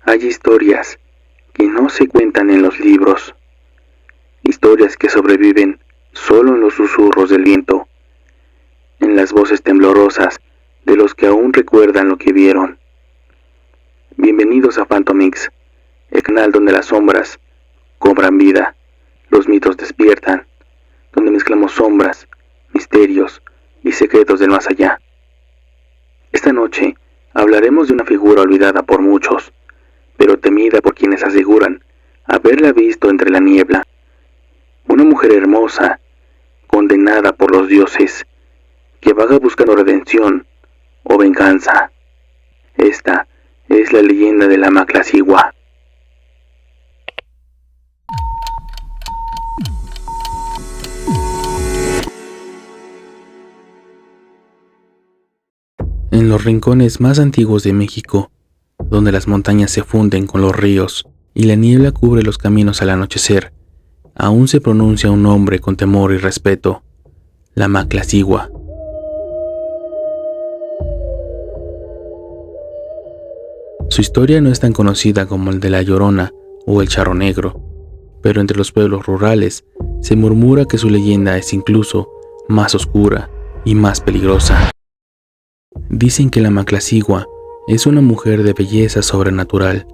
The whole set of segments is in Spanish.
Hay historias que no se cuentan en los libros, historias que sobreviven solo en los susurros del viento, en las voces temblorosas de los que aún recuerdan lo que vieron. Bienvenidos a Phantomix, el canal donde las sombras cobran vida, los mitos despiertan, donde mezclamos sombras, misterios y secretos del más allá. Esta noche hablaremos de una figura olvidada por muchos, pero temida por quienes aseguran haberla visto entre la niebla. Una mujer hermosa, condenada por los dioses, que vaga buscando redención o venganza. Esta es la leyenda de la Maclacigua. En los rincones más antiguos de México, donde las montañas se funden con los ríos y la niebla cubre los caminos al anochecer, aún se pronuncia un nombre con temor y respeto: la Maclacigua. Su historia no es tan conocida como el de la Llorona o el Charro Negro, pero entre los pueblos rurales se murmura que su leyenda es incluso más oscura y más peligrosa. Dicen que la Maclacigua es una mujer de belleza sobrenatural,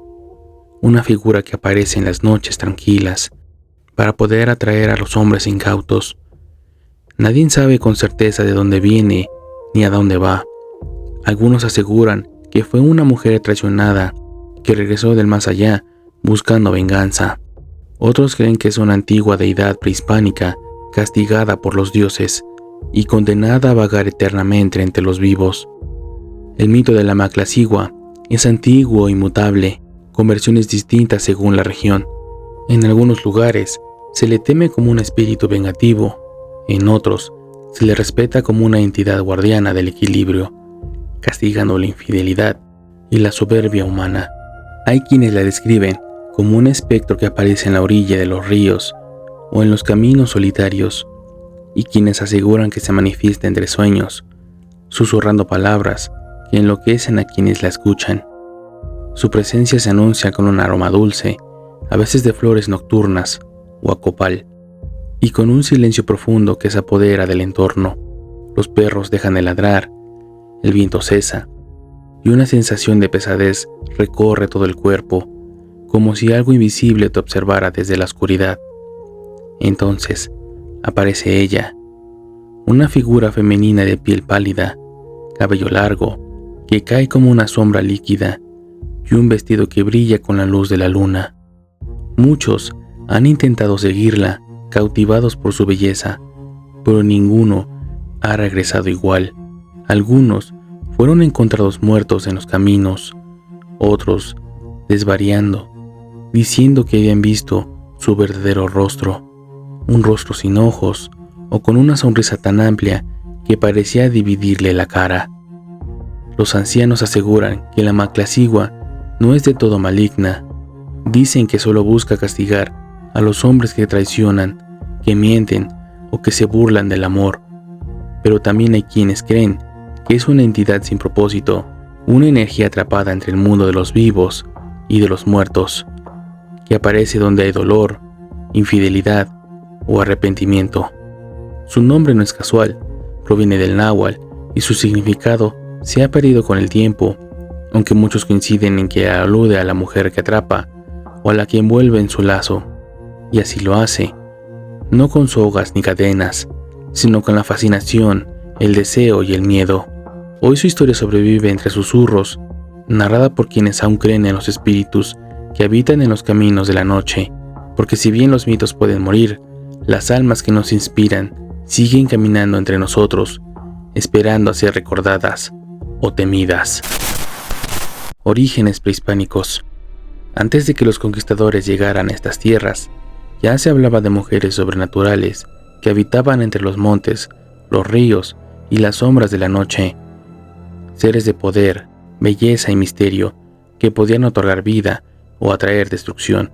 una figura que aparece en las noches tranquilas para poder atraer a los hombres incautos. Nadie sabe con certeza de dónde viene ni a dónde va. Algunos aseguran que fue una mujer traicionada que regresó del más allá buscando venganza. Otros creen que es una antigua deidad prehispánica castigada por los dioses y condenada a vagar eternamente entre los vivos. El mito de la Maclacigua es antiguo y mutable, con versiones distintas según la región. En algunos lugares se le teme como un espíritu vengativo, en otros se le respeta como una entidad guardiana del equilibrio, castigando la infidelidad y la soberbia humana. Hay quienes la describen como un espectro que aparece en la orilla de los ríos o en los caminos solitarios, y quienes aseguran que se manifiesta entre sueños, susurrando palabras que enloquecen a quienes la escuchan. Su presencia se anuncia con un aroma dulce, a veces de flores nocturnas o a copal, y con un silencio profundo que se apodera del entorno. Los perros dejan de ladrar, el viento cesa, y una sensación de pesadez recorre todo el cuerpo, como si algo invisible te observara desde la oscuridad. Entonces aparece ella, una figura femenina de piel pálida, cabello largo, que cae como una sombra líquida, y un vestido que brilla con la luz de la luna. Muchos han intentado seguirla, cautivados por su belleza, pero ninguno ha regresado igual. Algunos fueron encontrados muertos en los caminos, otros desvariando, diciendo que habían visto su verdadero rostro, un rostro sin ojos o con una sonrisa tan amplia que parecía dividirle la cara. Los ancianos aseguran que la Maclacigua no es de todo maligna. Dicen que solo busca castigar a los hombres que traicionan, que mienten o que se burlan del amor. Pero también hay quienes creen que es una entidad sin propósito, una energía atrapada entre el mundo de los vivos y de los muertos, que aparece donde hay dolor, infidelidad o arrepentimiento. Su nombre no es casual, proviene del náhuatl y su significado se ha perdido con el tiempo, aunque muchos coinciden en que alude a la mujer que atrapa o a la que envuelve en su lazo, y así lo hace, no con sogas ni cadenas, sino con la fascinación, el deseo y el miedo. Hoy su historia sobrevive entre susurros, narrada por quienes aún creen en los espíritus que habitan en los caminos de la noche, porque si bien los mitos pueden morir, las almas que nos inspiran siguen caminando entre nosotros, esperando a ser recordadas o temidas. Orígenes prehispánicos. Antes de que los conquistadores llegaran a estas tierras, ya se hablaba de mujeres sobrenaturales que habitaban entre los montes, los ríos y las sombras de la noche. Seres de poder, belleza y misterio que podían otorgar vida o atraer destrucción.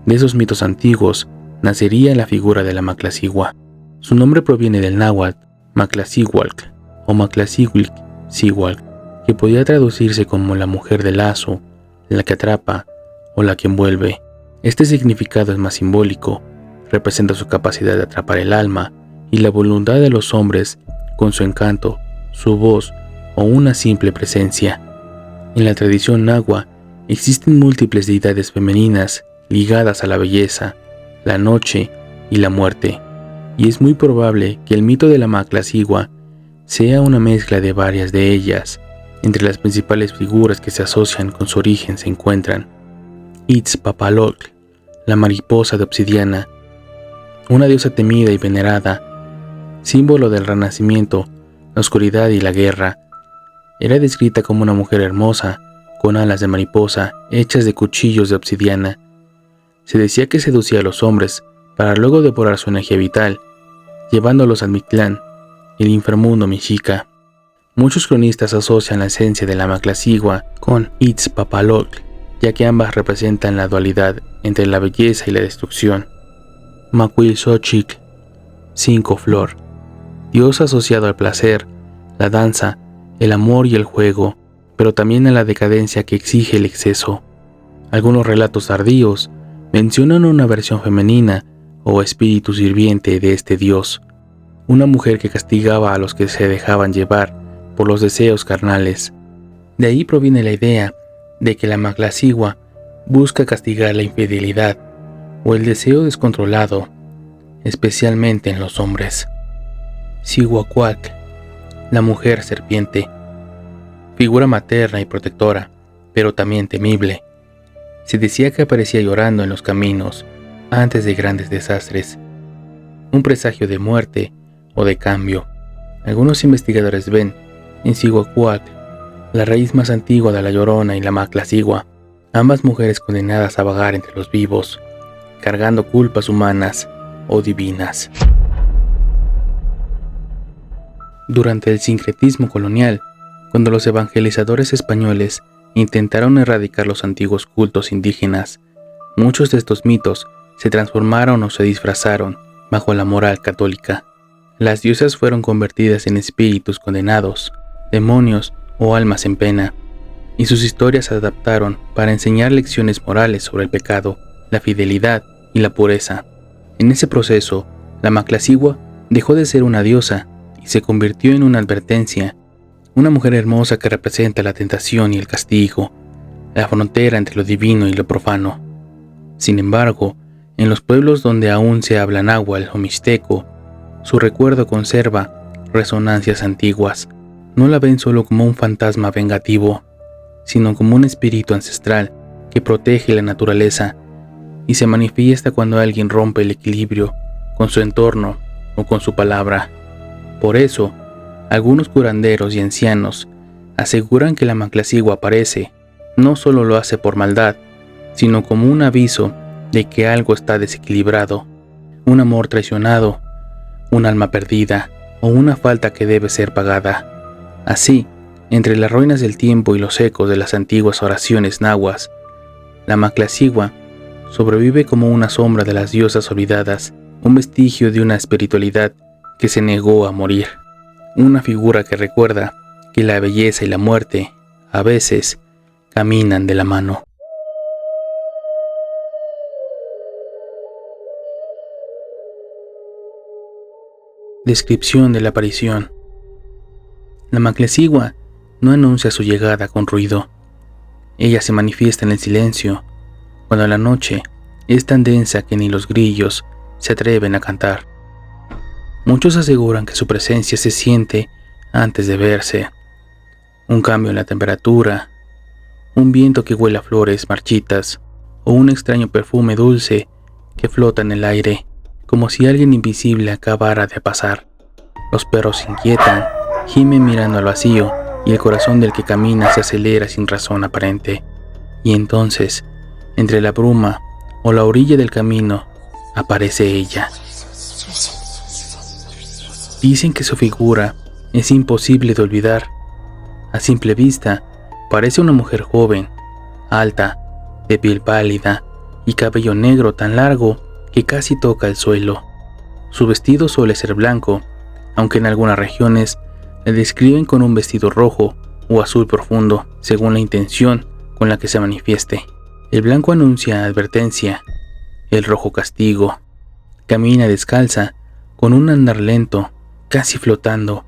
De esos mitos antiguos nacería la figura de la Maclacigua. Su nombre proviene del náhuatl Maclacigualc o Maclaciguilc, que podía traducirse como la mujer del lazo, la que atrapa o la que envuelve. Este significado es más simbólico, representa su capacidad de atrapar el alma y la voluntad de los hombres con su encanto, su voz o una simple presencia. En la tradición nahua existen múltiples deidades femeninas ligadas a la belleza, la noche y la muerte, y es muy probable que el mito de la Maclacigua sea una mezcla de varias de ellas. Entre las principales figuras que se asocian con su origen se encuentran Itzpapalocl, la mariposa de obsidiana, una diosa temida y venerada, símbolo del renacimiento, la oscuridad y la guerra. Era descrita como una mujer hermosa, con alas de mariposa hechas de cuchillos de obsidiana. Se decía que seducía a los hombres para luego devorar su energía vital, llevándolos al Mictlán, el inframundo mexica. Muchos cronistas asocian la esencia de la Maclacigua con Itzpapalocl, ya que ambas representan la dualidad entre la belleza y la destrucción. Macuilxochitl, 5 Flor, dios asociado al placer, la danza, el amor y el juego, pero también a la decadencia que exige el exceso. Algunos relatos tardíos mencionan una versión femenina o espíritu sirviente de este dios, una mujer que castigaba a los que se dejaban llevar por los deseos carnales. De ahí proviene la idea de que la Maclacigua busca castigar la infidelidad o el deseo descontrolado, especialmente en los hombres. Cihuacuac, la mujer serpiente, figura materna y protectora, pero también temible. Se decía que aparecía llorando en los caminos antes de grandes desastres, un presagio de muerte o de cambio. Algunos investigadores ven en Cihuacuac la raíz más antigua de la Llorona y la Maclacigua, ambas mujeres condenadas a vagar entre los vivos, cargando culpas humanas o divinas. Durante el sincretismo colonial, cuando los evangelizadores españoles intentaron erradicar los antiguos cultos indígenas, muchos de estos mitos se transformaron o se disfrazaron bajo la moral católica. Las diosas fueron convertidas en espíritus condenados, demonios o almas en pena, y sus historias se adaptaron para enseñar lecciones morales sobre el pecado, la fidelidad y la pureza. En ese proceso, la Maclacigua dejó de ser una diosa y se convirtió en una advertencia, una mujer hermosa que representa la tentación y el castigo, la frontera entre lo divino y lo profano. Sin embargo, en los pueblos donde aún se habla náhuatl o mixteco, su recuerdo conserva resonancias antiguas. No la ven solo como un fantasma vengativo, sino como un espíritu ancestral que protege la naturaleza y se manifiesta cuando alguien rompe el equilibrio con su entorno o con su palabra. Por eso, algunos curanderos y ancianos aseguran que la Maclacigua aparece, no solo lo hace por maldad, sino como un aviso de que algo está desequilibrado, un amor traicionado, un alma perdida o una falta que debe ser pagada. Así, entre las ruinas del tiempo y los ecos de las antiguas oraciones nahuas, la Maclacigua sobrevive como una sombra de las diosas olvidadas, un vestigio de una espiritualidad que se negó a morir, una figura que recuerda que la belleza y la muerte, a veces, caminan de la mano. Descripción de la aparición. La Maclacigua no anuncia su llegada con ruido. Ella se manifiesta en el silencio, cuando la noche es tan densa que ni los grillos se atreven a cantar. Muchos aseguran que su presencia se siente antes de verse. Un cambio en la temperatura, un viento que huele a flores marchitas o un extraño perfume dulce que flota en el aire, como si alguien invisible acabara de pasar. Los perros se inquietan, gimen mirando al vacío y el corazón del que camina se acelera sin razón aparente. Y entonces, entre la bruma o la orilla del camino, aparece ella. Dicen que su figura es imposible de olvidar. A simple vista, parece una mujer joven, alta, de piel pálida y cabello negro tan largo que casi toca el suelo. Su vestido suele ser blanco, aunque en algunas regiones la describen con un vestido rojo o azul profundo, según la intención con la que se manifieste. El blanco anuncia advertencia, el rojo castigo. Camina descalza, con un andar lento, casi flotando,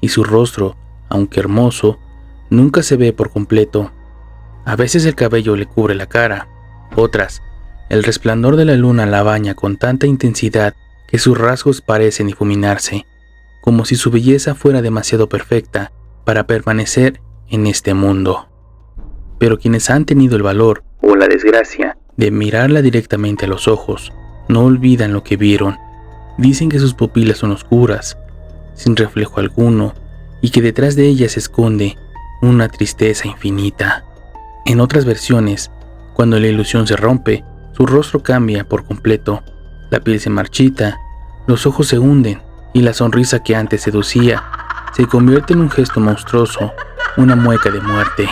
y su rostro, aunque hermoso, nunca se ve por completo. A veces el cabello le cubre la cara, otras, el resplandor de la luna la baña con tanta intensidad que sus rasgos parecen difuminarse, como si su belleza fuera demasiado perfecta para permanecer en este mundo. Pero quienes han tenido el valor o la desgracia de mirarla directamente a los ojos, no olvidan lo que vieron. Dicen que sus pupilas son oscuras, sin reflejo alguno, y que detrás de ellas se esconde una tristeza infinita. En otras versiones, cuando la ilusión se rompe, su rostro cambia por completo, la piel se marchita, los ojos se hunden, y la sonrisa que antes seducía se convierte en un gesto monstruoso, una mueca de muerte.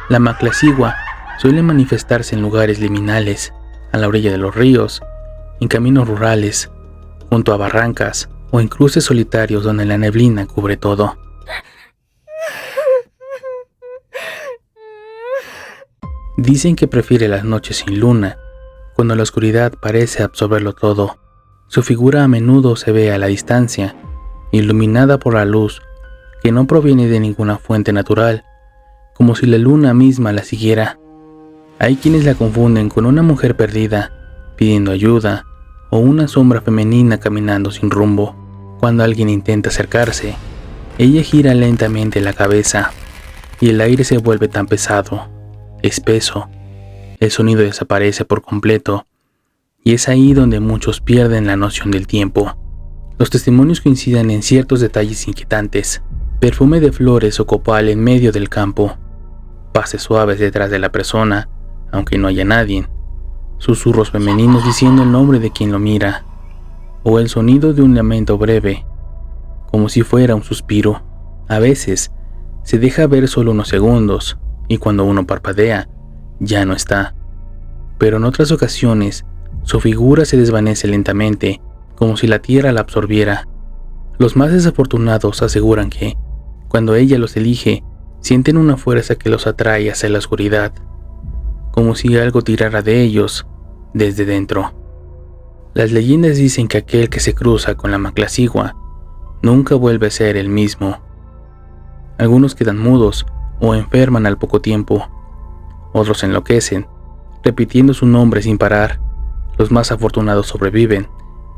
La maclacigua suele manifestarse en lugares liminales, a la orilla de los ríos, en caminos rurales, junto a barrancas o en cruces solitarios donde la neblina cubre todo. Dicen que prefiere las noches sin luna, cuando la oscuridad parece absorberlo todo. Su figura a menudo se ve a la distancia, iluminada por la luz que no proviene de ninguna fuente natural, como si la luna misma la siguiera. Hay quienes la confunden con una mujer perdida, pidiendo ayuda, o una sombra femenina caminando sin rumbo. Cuando alguien intenta acercarse, ella gira lentamente la cabeza, y el aire se vuelve tan pesado, espeso, el sonido desaparece por completo, y es ahí donde muchos pierden la noción del tiempo. Los testimonios coinciden en ciertos detalles inquietantes: perfume de flores o copal en medio del campo, pases suaves detrás de la persona, aunque no haya nadie, susurros femeninos diciendo el nombre de quien lo mira, o el sonido de un lamento breve, como si fuera un suspiro. A veces se deja ver solo unos segundos, y cuando uno parpadea, ya no está. Pero en otras ocasiones, su figura se desvanece lentamente, como si la tierra la absorbiera. Los más desafortunados aseguran que, cuando ella los elige, sienten una fuerza que los atrae hacia la oscuridad, como si algo tirara de ellos desde dentro. Las leyendas dicen que aquel que se cruza con la maclacigua nunca vuelve a ser el mismo. Algunos quedan mudos o enferman al poco tiempo, otros enloquecen, repitiendo su nombre sin parar. Los más afortunados sobreviven,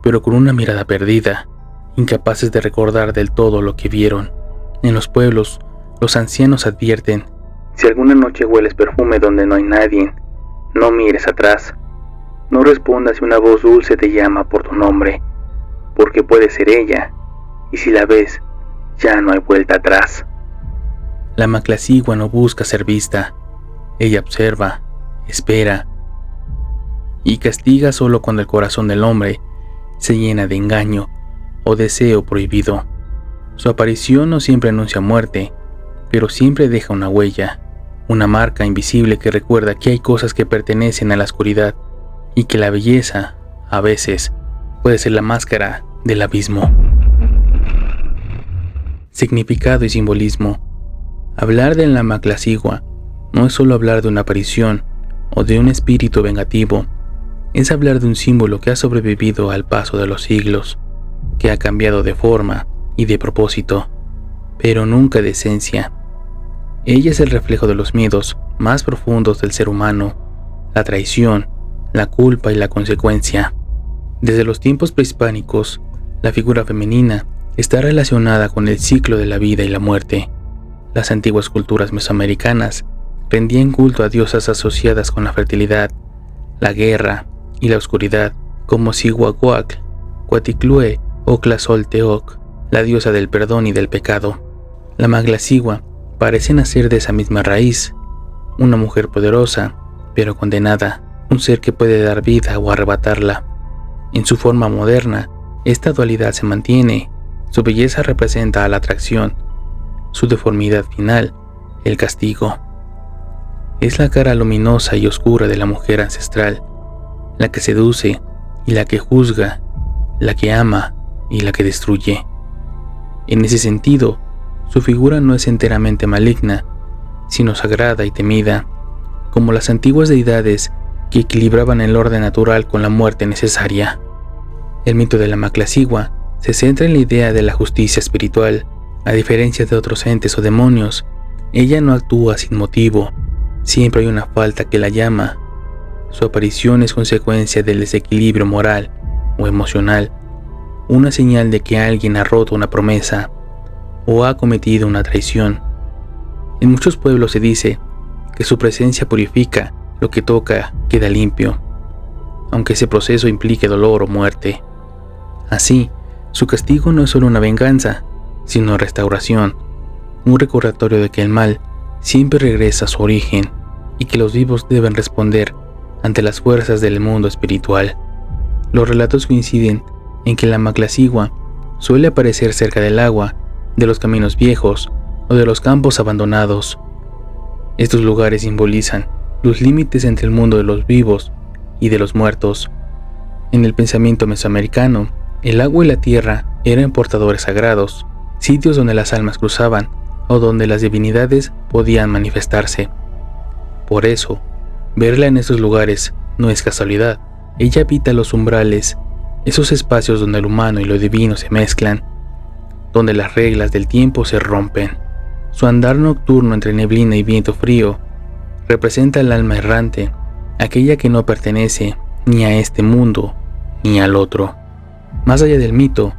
pero con una mirada perdida, incapaces de recordar del todo lo que vieron. En los pueblos, los ancianos advierten: si alguna noche hueles perfume donde no hay nadie, no mires atrás. No respondas si una voz dulce te llama por tu nombre, porque puede ser ella, y si la ves, ya no hay vuelta atrás. La maclacigua no busca ser vista, ella observa, espera, y castiga solo cuando el corazón del hombre se llena de engaño o deseo prohibido. Su aparición no siempre anuncia muerte, pero siempre deja una huella, una marca invisible que recuerda que hay cosas que pertenecen a la oscuridad y que la belleza, a veces, puede ser la máscara del abismo. Significado y simbolismo. Hablar de la maclacigua no es solo hablar de una aparición o de un espíritu vengativo, es hablar de un símbolo que ha sobrevivido al paso de los siglos, que ha cambiado de forma y de propósito, pero nunca de esencia. Ella es el reflejo de los miedos más profundos del ser humano, la traición, la culpa y la consecuencia. Desde los tiempos prehispánicos, la figura femenina está relacionada con el ciclo de la vida y la muerte. Las antiguas culturas mesoamericanas rendían culto a diosas asociadas con la fertilidad, la guerra y la oscuridad, como Cihuacoatl, Cuaticlue o Tlazolteoc, la diosa del perdón y del pecado. La maclacigua parece nacer de esa misma raíz, una mujer poderosa, pero condenada, un ser que puede dar vida o arrebatarla. En su forma moderna, esta dualidad se mantiene. Su belleza representa a la atracción, su deformidad final, el castigo. Es la cara luminosa y oscura de la mujer ancestral, la que seduce y la que juzga, la que ama y la que destruye. En ese sentido, su figura no es enteramente maligna, sino sagrada y temida, como las antiguas deidades que equilibraban el orden natural con la muerte necesaria. El mito de la Maclacigua se centra en la idea de la justicia espiritual. A diferencia de otros entes o demonios, ella no actúa sin motivo. Siempre hay una falta que la llama. Su aparición es consecuencia del desequilibrio moral o emocional, una señal de que alguien ha roto una promesa o ha cometido una traición. En muchos pueblos se dice que su presencia purifica, lo que toca queda limpio, aunque ese proceso implique dolor o muerte. Así, su castigo no es solo una venganza, sino restauración, un recordatorio de que el mal siempre regresa a su origen y que los vivos deben responder ante las fuerzas del mundo espiritual. Los relatos coinciden en que la Maclacigua suele aparecer cerca del agua, de los caminos viejos o de los campos abandonados. Estos lugares simbolizan los límites entre el mundo de los vivos y de los muertos. En el pensamiento mesoamericano, el agua y la tierra eran portadores sagrados, sitios donde las almas cruzaban o donde las divinidades podían manifestarse. Por eso, verla en esos lugares no es casualidad. Ella habita los umbrales, esos espacios donde el humano y lo divino se mezclan, donde las reglas del tiempo se rompen. Su andar nocturno entre neblina y viento frío representa al alma errante, aquella que no pertenece ni a este mundo ni al otro. Más allá del mito,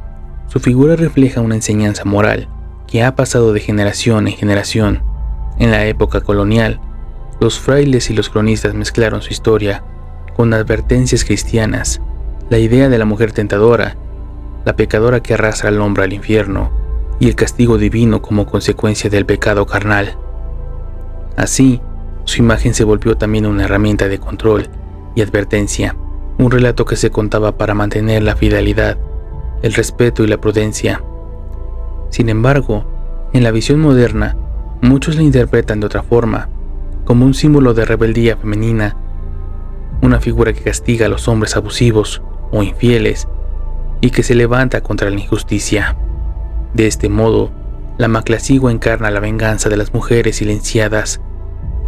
su figura refleja una enseñanza moral que ha pasado de generación en generación. En la época colonial, los frailes y los cronistas mezclaron su historia con advertencias cristianas, la idea de la mujer tentadora, la pecadora que arrastra al hombre al infierno, y el castigo divino como consecuencia del pecado carnal. Así, su imagen se volvió también una herramienta de control y advertencia, un relato que se contaba para mantener la fidelidad, el respeto y la prudencia. Sin embargo, en la visión moderna, muchos la interpretan de otra forma, como un símbolo de rebeldía femenina, una figura que castiga a los hombres abusivos o infieles y que se levanta contra la injusticia. De este modo, la Maclacigua encarna la venganza de las mujeres silenciadas,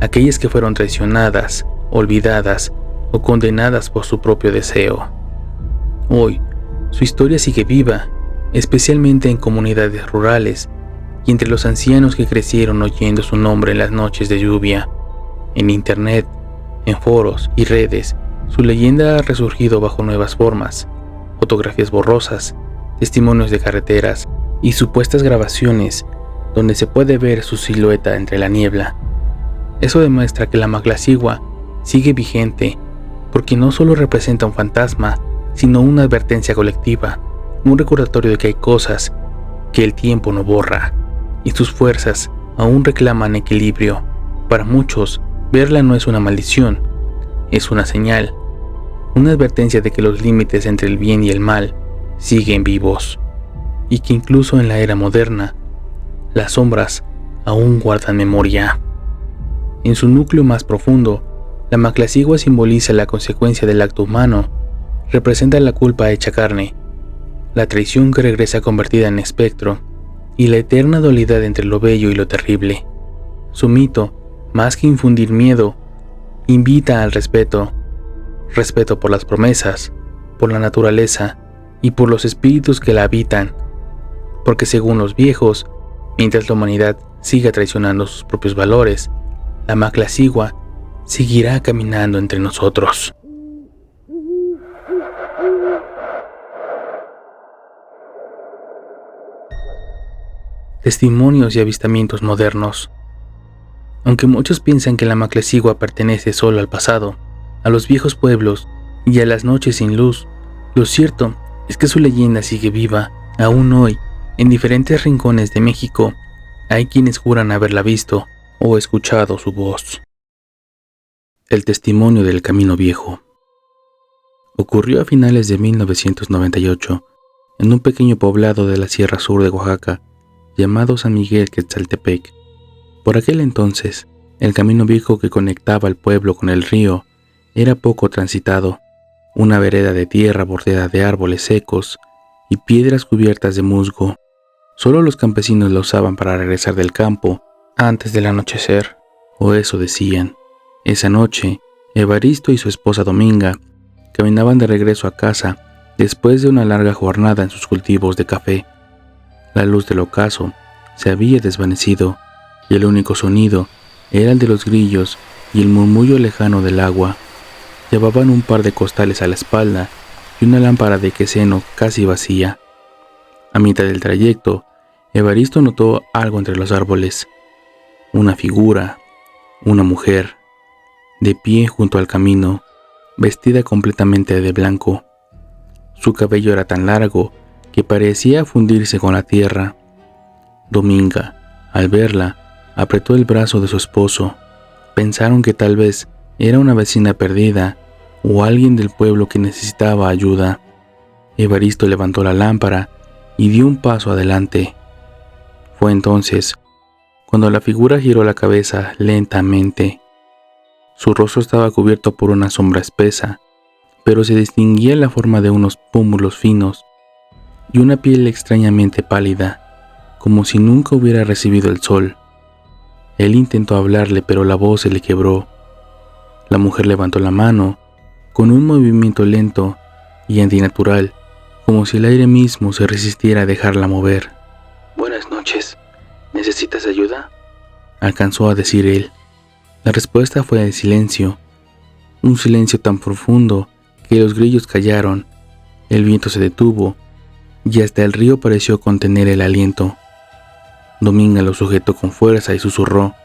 aquellas que fueron traicionadas, olvidadas o condenadas por su propio deseo. Hoy, su historia sigue viva, especialmente en comunidades rurales y entre los ancianos que crecieron oyendo su nombre en las noches de lluvia. En internet, en foros y redes, su leyenda ha resurgido bajo nuevas formas: fotografías borrosas, testimonios de carreteras y supuestas grabaciones donde se puede ver su silueta entre la niebla. Eso demuestra que la Maclacigua sigue vigente, porque no solo representa un fantasma, sino una advertencia colectiva, un recordatorio de que hay cosas que el tiempo no borra, y sus fuerzas aún reclaman equilibrio. Para muchos, verla no es una maldición, es una señal, una advertencia de que los límites entre el bien y el mal siguen vivos, y que incluso en la era moderna, las sombras aún guardan memoria. En su núcleo más profundo, la Maclacigua simboliza la consecuencia del acto humano, representa la culpa hecha carne, la traición que regresa convertida en espectro, y la eterna dualidad entre lo bello y lo terrible. Su mito, más que infundir miedo, invita al respeto por las promesas, por la naturaleza y por los espíritus que la habitan, porque según los viejos, mientras la humanidad siga traicionando sus propios valores, la Maclacigua seguirá caminando entre nosotros. Testimonios y avistamientos modernos. Aunque muchos piensan que la Maclacigua pertenece solo al pasado, a los viejos pueblos y a las noches sin luz, lo cierto es que su leyenda sigue viva. Aún hoy, en diferentes rincones de México, hay quienes juran haberla visto o escuchado su voz. El testimonio del Camino Viejo. Ocurrió a finales de 1998, en un pequeño poblado de la Sierra Sur de Oaxaca, llamado San Miguel Quetzaltepec. Por aquel entonces, el camino viejo que conectaba al pueblo con el río era poco transitado, una vereda de tierra bordeada de árboles secos y piedras cubiertas de musgo. Solo los campesinos la usaban para regresar del campo antes del anochecer, o eso decían. Esa noche, Evaristo y su esposa Dominga caminaban de regreso a casa después de una larga jornada en sus cultivos de café. La luz del ocaso se había desvanecido y el único sonido era el de los grillos y el murmullo lejano del agua. Llevaban un par de costales a la espalda y una lámpara de queceno casi vacía. A mitad del trayecto, Evaristo notó algo entre los árboles. Una figura, una mujer, de pie junto al camino, vestida completamente de blanco. Su cabello era tan largo que parecía fundirse con la tierra. Dominga, al verla, apretó el brazo de su esposo. Pensaron que tal vez era una vecina perdida o alguien del pueblo que necesitaba ayuda. Evaristo levantó la lámpara y dio un paso adelante. Fue entonces cuando la figura giró la cabeza lentamente. Su rostro estaba cubierto por una sombra espesa, pero se distinguía la forma de unos pómulos finos y una piel extrañamente pálida, como si nunca hubiera recibido el sol. Él intentó hablarle, pero la voz se le quebró. La mujer levantó la mano con un movimiento lento y antinatural, como si el aire mismo se resistiera a dejarla mover. «Buenas noches. ¿Necesitas ayuda?», alcanzó a decir él. La respuesta fue el silencio, un silencio tan profundo que los grillos callaron, el viento se detuvo y hasta el río pareció contener el aliento. Dominga lo sujetó con fuerza y susurró: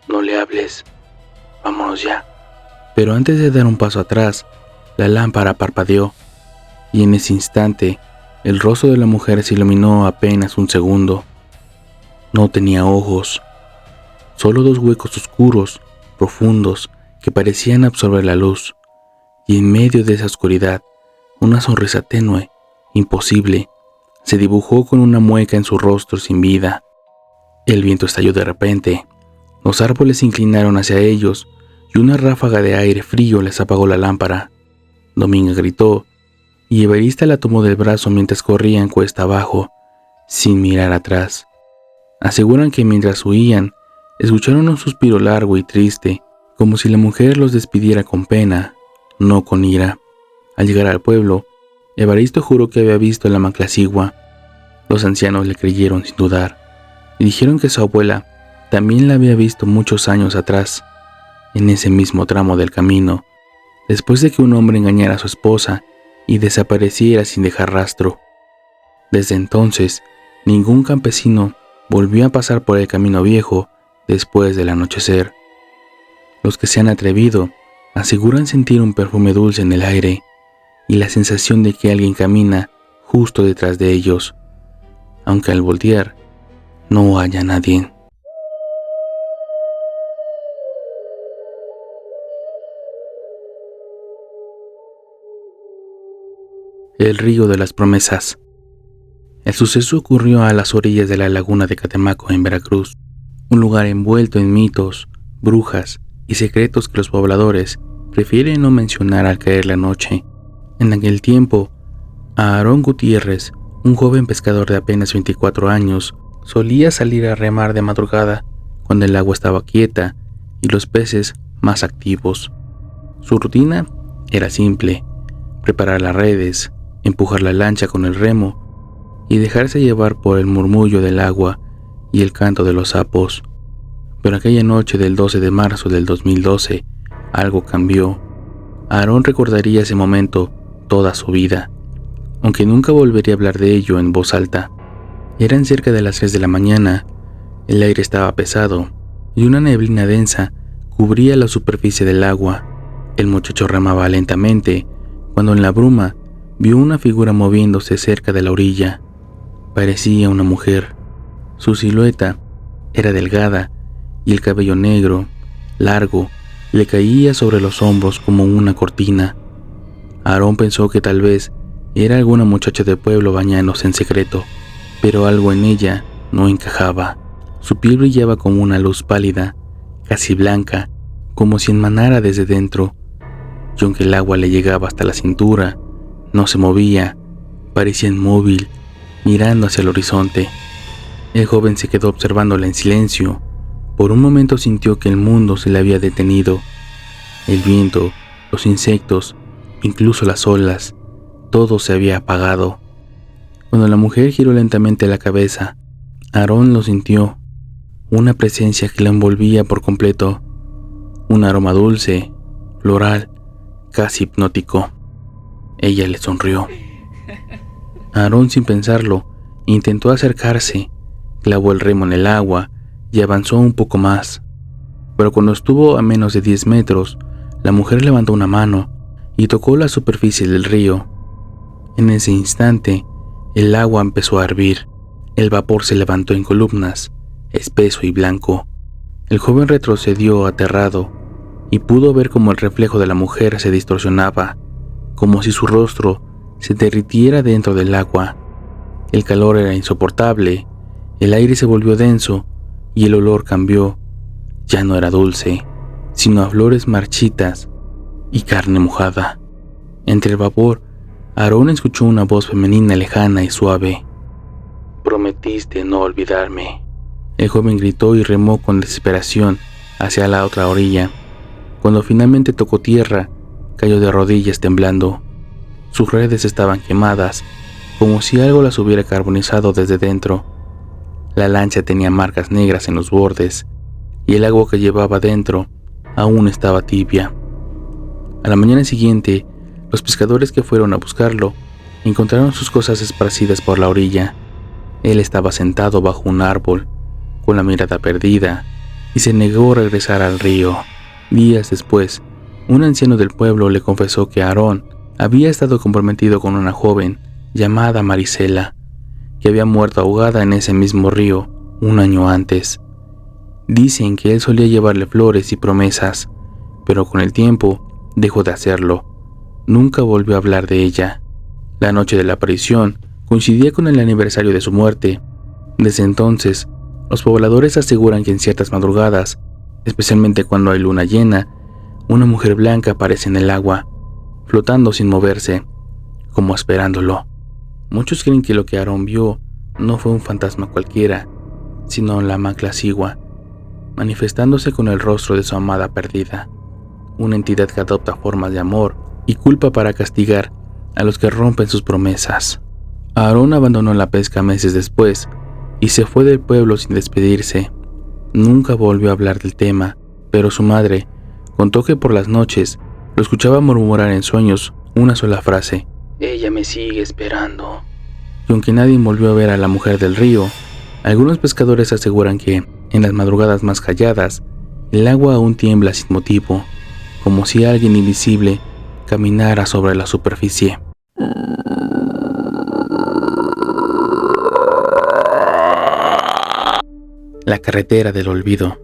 «No le hables, vámonos ya». Pero antes de dar un paso atrás, la lámpara parpadeó, y en ese instante el rostro de la mujer se iluminó apenas un segundo. No tenía ojos, solo dos huecos oscuros, profundos, que parecían absorber la luz, y en medio de esa oscuridad, una sonrisa tenue, imposible, se dibujó con una mueca en su rostro sin vida. El viento estalló de repente, los árboles se inclinaron hacia ellos, y una ráfaga de aire frío les apagó la lámpara. Dominga gritó, y Evarista la tomó del brazo mientras corrían cuesta abajo, sin mirar atrás. Aseguran que mientras huían, escucharon un suspiro largo y triste, como si la mujer los despidiera con pena, no con ira. Al llegar al pueblo, Evaristo juró que había visto la maclacigua. Los ancianos le creyeron sin dudar, y dijeron que su abuela también la había visto muchos años atrás, en ese mismo tramo del camino, después de que un hombre engañara a su esposa y desapareciera sin dejar rastro. Desde entonces, ningún campesino volvió a pasar por el camino viejo después del anochecer. Los que se han atrevido aseguran sentir un perfume dulce en el aire y la sensación de que alguien camina justo detrás de ellos, aunque al voltear no haya nadie. El río de las promesas. El suceso ocurrió a las orillas de la laguna de Catemaco, en Veracruz, un lugar envuelto en mitos, brujas y secretos que los pobladores prefieren no mencionar al caer la noche. En aquel tiempo, Aarón Gutiérrez, un joven pescador de apenas 24 años, solía salir a remar de madrugada cuando el agua estaba quieta y los peces más activos. Su rutina era simple: preparar las redes, empujar la lancha con el remo y dejarse llevar por el murmullo del agua y el canto de los sapos. Pero aquella noche del 12 de marzo del 2012, algo cambió. Aarón recordaría ese momento toda su vida, aunque nunca volvería a hablar de ello en voz alta. Eran cerca de las 3 de la mañana, el aire estaba pesado y una neblina densa cubría la superficie del agua. El muchacho remaba lentamente cuando en la bruma vio una figura moviéndose cerca de la orilla. Parecía una mujer. Su silueta era delgada y el cabello negro, largo, le caía sobre los hombros como una cortina. Aarón pensó que tal vez era alguna muchacha de pueblo bañándose en secreto, pero algo en ella no encajaba. Su piel brillaba como una luz pálida, casi blanca, como si emanara desde dentro, y aunque el agua le llegaba hasta la cintura, no se movía, parecía inmóvil, mirando hacia el horizonte. El joven se quedó observándola en silencio. Por un momento sintió que el mundo se le había detenido El viento, los insectos, incluso las olas, todo se había apagado. Cuando la mujer giró lentamente la cabeza, Aarón lo sintió, una presencia que la envolvía por completo, un aroma dulce, floral, casi hipnótico. Ella le sonrió. Aarón, sin pensarlo, intentó acercarse, clavó el remo en el agua y avanzó un poco más. Pero cuando estuvo a menos de 10 metros, la mujer levantó una mano y tocó la superficie del río. En ese instante, el agua empezó a hervir. El vapor se levantó en columnas, espeso y blanco. El joven retrocedió aterrado y pudo ver cómo el reflejo de la mujer se distorsionaba, como si su rostro se derritiera dentro del agua. El calor era insoportable, el aire se volvió denso y el olor cambió. Ya no era dulce, sino a flores marchitas y carne mojada. Entre el vapor, Aarón escuchó una voz femenina lejana y suave. «Prometiste no olvidarme». El joven gritó y remó con desesperación hacia la otra orilla. Cuando finalmente tocó tierra, cayó de rodillas temblando. Sus redes estaban quemadas, como si algo las hubiera carbonizado desde dentro. La lancha tenía marcas negras en los bordes, y el agua que llevaba dentro aún estaba tibia. A la mañana siguiente, los pescadores que fueron a buscarlo encontraron sus cosas esparcidas por la orilla. Él estaba sentado bajo un árbol, con la mirada perdida, y se negó a regresar al río. Días después, un anciano del pueblo le confesó que Aarón había estado comprometido con una joven llamada Marisela, que había muerto ahogada en ese mismo río un año antes. Dicen que él solía llevarle flores y promesas, pero con el tiempo dejó de hacerlo. Nunca volvió a hablar de ella. La noche de la aparición coincidía con el aniversario de su muerte. Desde entonces, los pobladores aseguran que en ciertas madrugadas, especialmente cuando hay luna llena, una mujer blanca aparece en el agua, flotando sin moverse, como esperándolo. Muchos creen que lo que Aarón vio no fue un fantasma cualquiera, sino la Maclacigua, manifestándose con el rostro de su amada perdida, una entidad que adopta formas de amor y culpa para castigar a los que rompen sus promesas. Aarón abandonó la pesca meses después y se fue del pueblo sin despedirse. Nunca volvió a hablar del tema, pero su madre contó que por las noches lo escuchaba murmurar en sueños una sola frase: «Ella me sigue esperando». Y aunque nadie volvió a ver a la mujer del río, algunos pescadores aseguran que, en las madrugadas más calladas, el agua aún tiembla sin motivo, como si alguien invisible caminara sobre la superficie. La carretera del olvido.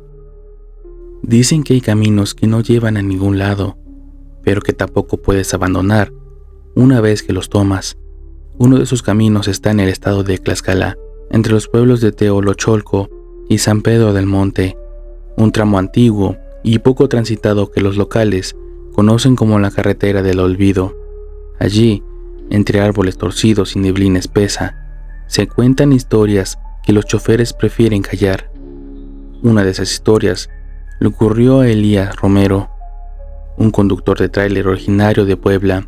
Dicen que hay caminos que no llevan a ningún lado, pero que tampoco puedes abandonar una vez que los tomas. Uno de esos caminos está en el estado de Tlaxcala, entre los pueblos de Teolocholco y San Pedro del Monte, un tramo antiguo y poco transitado que los locales conocen como la carretera del olvido. Allí, entre árboles torcidos y neblina espesa, se cuentan historias que los choferes prefieren callar. Una de esas historias le ocurrió a Elías Romero, un conductor de tráiler originario de Puebla,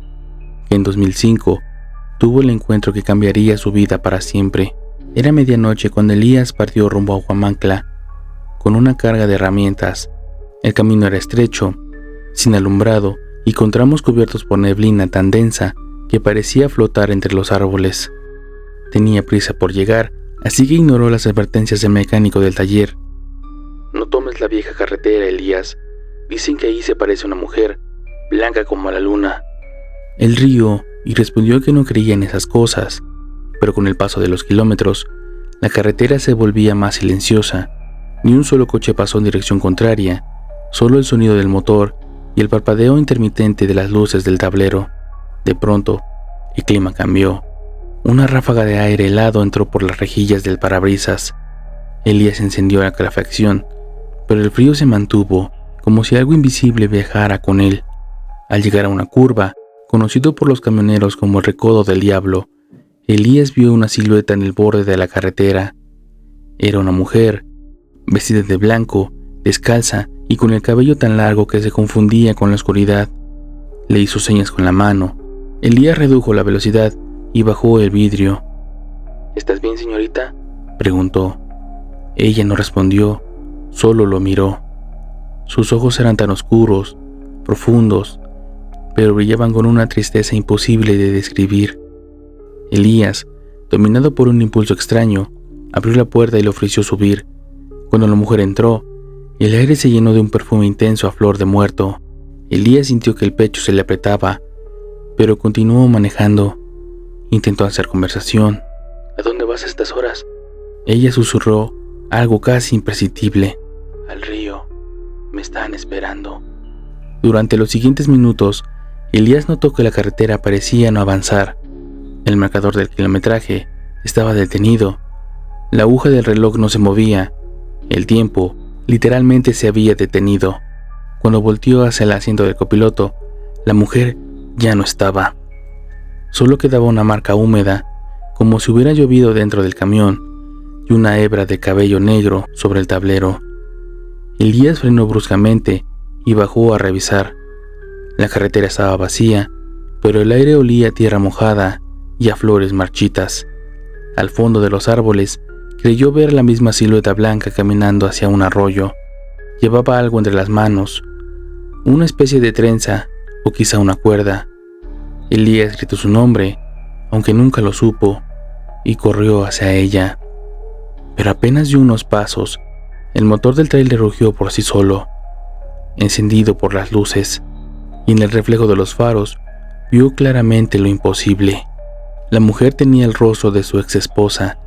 que en 2005 tuvo el encuentro que cambiaría su vida para siempre. Era medianoche cuando Elías partió rumbo a Huamantla con una carga de herramientas. El camino era estrecho, sin alumbrado y con tramos cubiertos por neblina tan densa que parecía flotar entre los árboles. Tenía prisa por llegar, así que ignoró las advertencias del mecánico del taller. «No tomes la vieja carretera, Elías. Dicen que ahí se parece una mujer, blanca como la luna». Él rió y respondió que no creía en esas cosas, pero con el paso de los kilómetros, la carretera se volvía más silenciosa. Ni un solo coche pasó en dirección contraria, solo el sonido del motor y el parpadeo intermitente de las luces del tablero. De pronto, el clima cambió. Una ráfaga de aire helado entró por las rejillas del parabrisas. Elías encendió la calefacción, pero el frío se mantuvo, como si algo invisible viajara con él. Al llegar a una curva, conocido por los camioneros como el Recodo del Diablo, Elías vio una silueta en el borde de la carretera. Era una mujer, vestida de blanco, descalza y con el cabello tan largo que se confundía con la oscuridad. Le hizo señas con la mano. Elías redujo la velocidad y bajó el vidrio. ¿Estás bien, señorita?, preguntó. Ella no respondió, solo lo miró. Sus ojos eran tan oscuros, profundos, pero brillaban con una tristeza imposible de describir. Elías, dominado por un impulso extraño, abrió la puerta y le ofreció subir. Cuando la mujer entró, el aire se llenó de un perfume intenso a flor de muerto. Elías sintió que el pecho se le apretaba, pero continuó manejando. Intentó hacer conversación. ¿A dónde vas a estas horas? Ella susurró algo casi imperceptible. Al río. Me están esperando. Durante los siguientes minutos, Elías notó que la carretera parecía no avanzar. El marcador del kilometraje estaba detenido. La aguja del reloj no se movía. El tiempo literalmente se había detenido. Cuando volteó hacia el asiento del copiloto, la mujer ya no estaba. Solo quedaba una marca húmeda, como si hubiera llovido dentro del camión, y una hebra de cabello negro sobre el tablero. Elías frenó bruscamente y bajó a revisar. La carretera estaba vacía, pero el aire olía a tierra mojada y a flores marchitas. Al fondo de los árboles, creyó ver la misma silueta blanca caminando hacia un arroyo. Llevaba algo entre las manos, una especie de trenza o quizá una cuerda. Elías gritó su nombre, aunque nunca lo supo, y corrió hacia ella. Pero apenas dio unos pasos, el motor del tráiler rugió por sí solo, encendido por las luces, y en el reflejo de los faros vio claramente lo imposible. La mujer tenía el rostro de su ex esposa,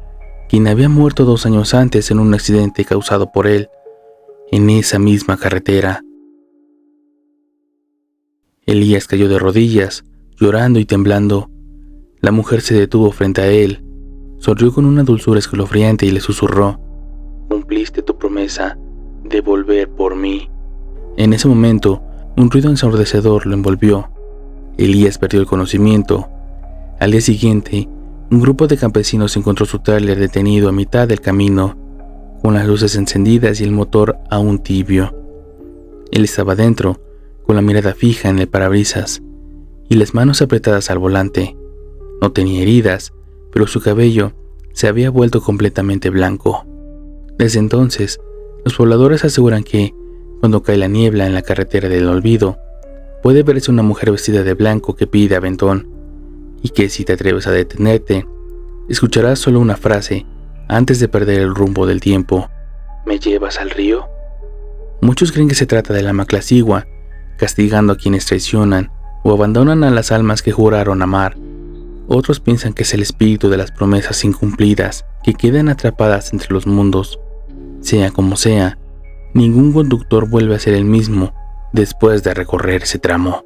quien había muerto 2 años antes en un accidente causado por él, en esa misma carretera. Elías cayó de rodillas, llorando y temblando. La mujer se detuvo frente a él, sonrió con una dulzura escalofriante y le susurró: «Cumpliste tu promesa de volver por mí». En ese momento, un ruido ensordecedor lo envolvió. Elías perdió el conocimiento. Al día siguiente, un grupo de campesinos encontró su tráiler detenido a mitad del camino, con las luces encendidas y el motor aún tibio. Él estaba dentro, con la mirada fija en el parabrisas y las manos apretadas al volante. No tenía heridas, pero su cabello se había vuelto completamente blanco. Desde entonces, los pobladores aseguran que, cuando cae la niebla en la carretera del olvido, puede verse una mujer vestida de blanco que pide aventón, y que si te atreves a detenerte, escucharás solo una frase antes de perder el rumbo del tiempo: ¿me llevas al río? Muchos creen que se trata de la Maclacigua, castigando a quienes traicionan o abandonan a las almas que juraron amar. Otros piensan que es el espíritu de las promesas incumplidas que quedan atrapadas entre los mundos. Sea como sea, ningún conductor vuelve a ser el mismo después de recorrer ese tramo.